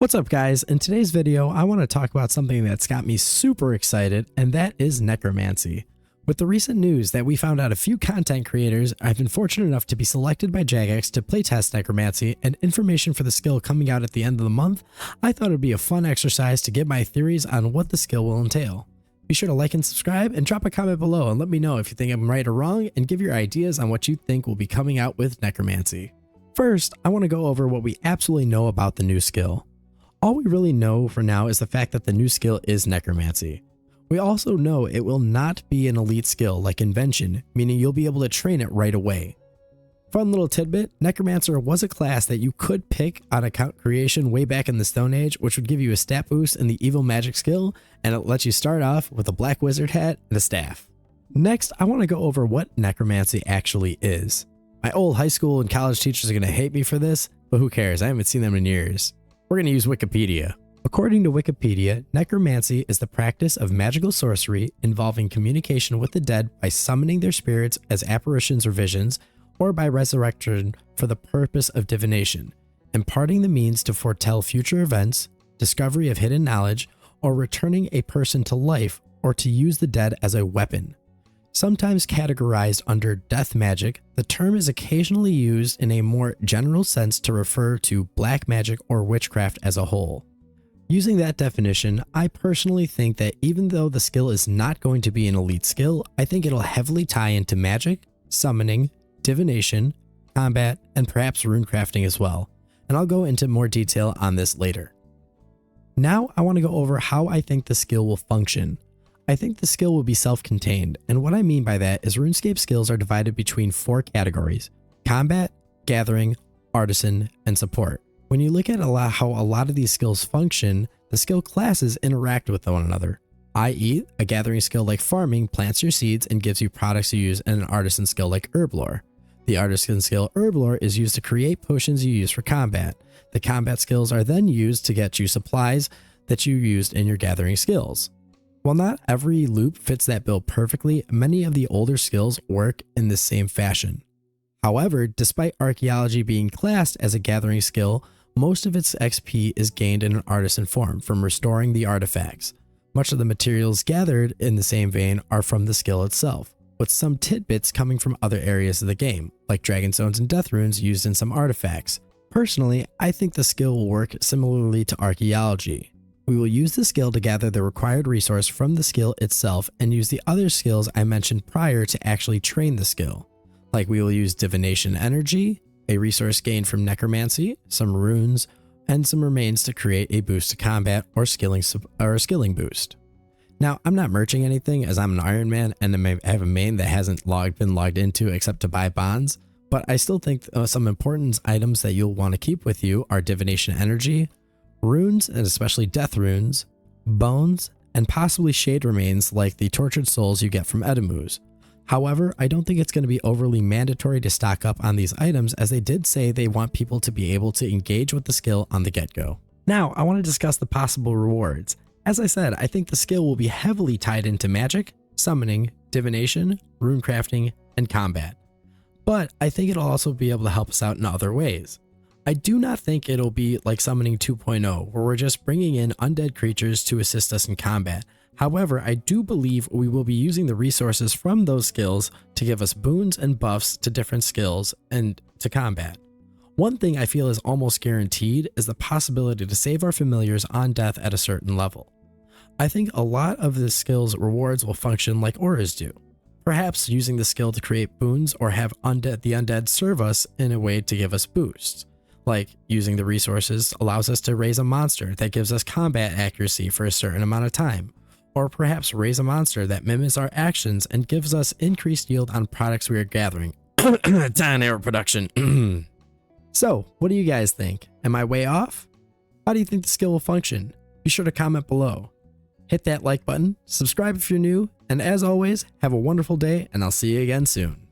What's up guys? In today's video, I want to talk about something that's got me super excited, and that is Necromancy. With the recent news that we found out a few content creators, I've been fortunate enough to be selected by Jagex to playtest Necromancy, and information for the skill coming out at the end of the month, I thought it would be a fun exercise to get my theories on what the skill will entail. Be sure to like and subscribe, and drop a comment below and let me know if you think I'm right or wrong, and give your ideas on what you think will be coming out with Necromancy. First, I want to go over what we absolutely know about the new skill. All we really know for now is the fact that the new skill is Necromancy. We also know it will not be an elite skill like Invention, meaning you'll be able to train it right away. Fun little tidbit, Necromancer was a class that you could pick on account creation way back in the Stone Age, which would give you a stat boost in the evil magic skill, and it lets you start off with a black wizard hat and a staff. Next, I want to go over what Necromancy actually is. My old high school and college teachers are going to hate me for this, but who cares, I haven't seen them in years. We're going to use Wikipedia. According to Wikipedia, necromancy is the practice of magical sorcery involving communication with the dead by summoning their spirits as apparitions or visions, or by resurrection for the purpose of divination, imparting the means to foretell future events, discovery of hidden knowledge, or returning a person to life, or to use the dead as a weapon. Sometimes categorized under death magic, the term is occasionally used in a more general sense to refer to black magic or witchcraft as a whole. Using that definition, I personally think that even though the skill is not going to be an elite skill, I think it'll heavily tie into magic, summoning, divination, combat, and perhaps runecrafting as well, and I'll go into more detail on this later. Now I want to go over how I think the skill will function. I think the skill will be self-contained, and what I mean by that is RuneScape skills are divided between 4 categories: combat, gathering, artisan, and support. When you look at how a lot of these skills function, the skill classes interact with one another, i.e. a gathering skill like farming plants your seeds and gives you products to use, and an artisan skill like herb lore. The artisan skill herb lore is used to create potions you use for combat. The combat skills are then used to get you supplies that you used in your gathering skills. While not every loop fits that bill perfectly, many of the older skills work in the same fashion. However, despite archaeology being classed as a gathering skill, most of its XP is gained in an artisan form from restoring the artifacts. Much of the materials gathered in the same vein are from the skill itself, with some tidbits coming from other areas of the game, like dragonstones and death runes used in some artifacts. Personally, I think the skill will work similarly to archaeology. We will use the skill to gather the required resource from the skill itself and use the other skills I mentioned prior to actually train the skill. Like we will use divination energy, a resource gained from necromancy, some runes, and some remains to create a boost to combat or a skilling boost. Now, I'm not merching anything as I'm an Iron Man and I have a main that hasn't been logged into except to buy bonds, but I still think some important items that you'll want to keep with you are divination energy, runes, and especially death runes, bones, and possibly shade remains like the tortured souls you get from Edemus. However, I don't think it's going to be overly mandatory to stock up on these items, as they did say they want people to be able to engage with the skill on the get-go. Now, I want to discuss the possible rewards. As I said, I think the skill will be heavily tied into magic, summoning, divination, runecrafting, and combat. But I think it'll also be able to help us out in other ways. I do not think it'll be like Summoning 2.0, where we're just bringing in undead creatures to assist us in combat. However, I do believe we will be using the resources from those skills to give us boons and buffs to different skills and to combat. One thing I feel is almost guaranteed is the possibility to save our familiars on death at a certain level. I think a lot of the skill's rewards will function like auras do. Perhaps using the skill to create boons or have the undead serve us in a way to give us boosts. Like using the resources allows us to raise a monster that gives us combat accuracy for a certain amount of time, or perhaps raise a monster that mimics our actions and gives us increased yield on products we are gathering. Time error production. So, what do you guys think? Am I way off? How do you think the skill will function? Be sure to comment below. Hit that like button, subscribe if you're new, and as always, have a wonderful day, and I'll see you again soon.